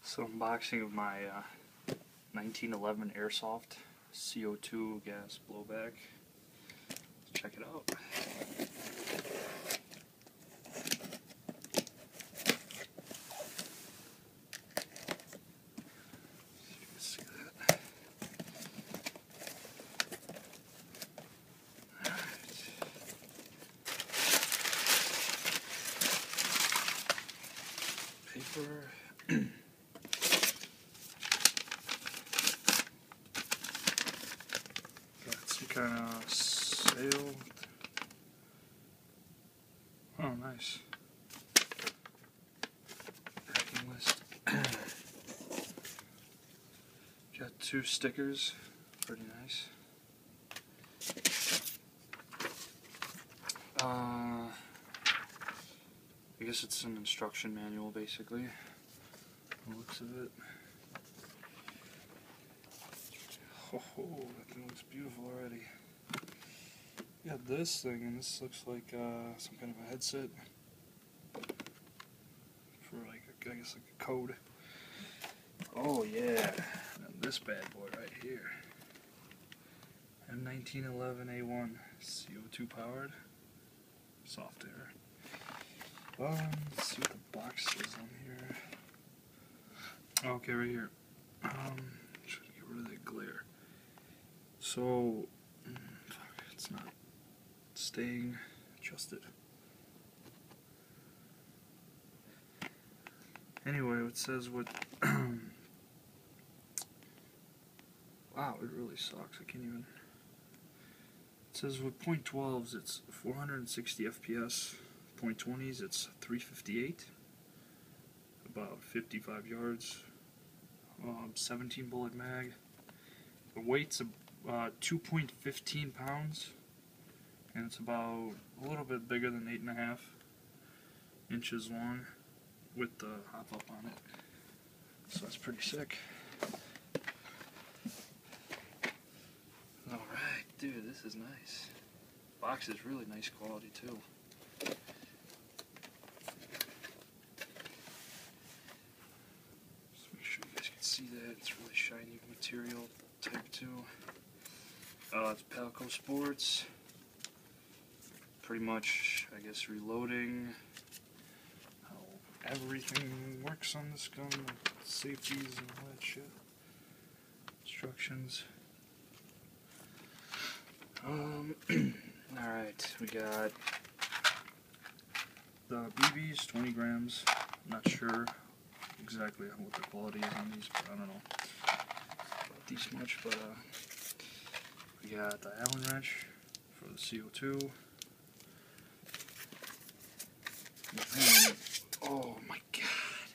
So unboxing of my 1911 Airsoft CO2 gas blowback. Let's check it out. See that? Paper. Got some kind of sale. Oh, nice. Packing list. Got 2 stickers. Pretty nice. I guess it's an instruction manual, basically. The looks of it. Oh, that thing looks beautiful already. Got this thing, and this looks like some kind of a headset for like I guess like a code. Oh yeah, and this bad boy right here. M1911A1 CO2 powered, soft air. Let's see what the box says on here. Okay, right here. Try to get rid of that glare. So, fuck, it's not staying adjusted. Anyway, it says what. Wow, it really sucks. I can't even. It says with .12s it's 460 FPS. .20s it's 358. About 55 yards. 17 bullet mag. The weight's 2.15 pounds, and it's about a little bit bigger than 8.5 inches long with the hop up on it. So that's pretty sick. Alright, dude, this is nice. Box is really nice quality too. Just make sure you guys can see that. It's really shiny material, type 2. It's Palco Sports. Pretty much, I guess, reloading. How everything works on this gun, like safeties and all that shit. Instructions. Alright, we got the BBs, 20 grams. I'm not sure exactly what the quality is on these, but I don't know about these much, but we got the Allen wrench for the CO2. And then, oh my god,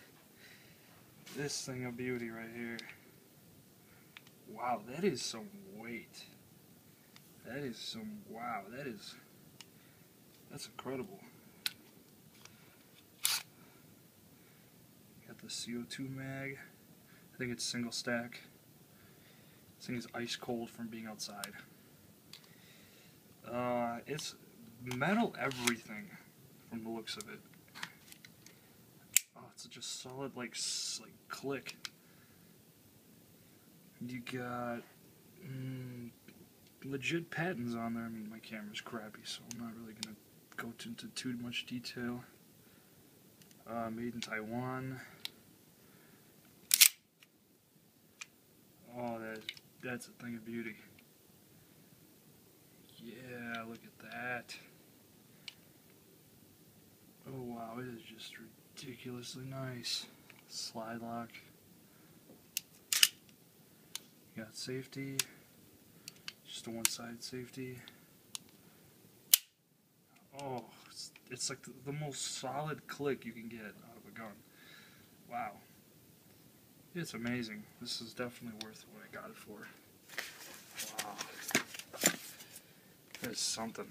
this thing of beauty right here. Wow, that is some weight. That is some, wow, that's incredible. Got the CO2 mag. I think it's single stack. This thing is ice cold from being outside. It's metal everything from the looks of it. Oh, it's just solid like click. You got legit patents on there. I mean, my camera's crappy, so I'm not really gonna go into too much detail. Made in Taiwan. Oh, that's a thing of beauty. Yeah, look at that. Oh wow, it is just ridiculously nice. Slide lock. You got safety. Just a one-side safety. Oh, it's like the most solid click you can get out of a gun. Wow. It's amazing. This is definitely worth what I got it for. Wow. That is something.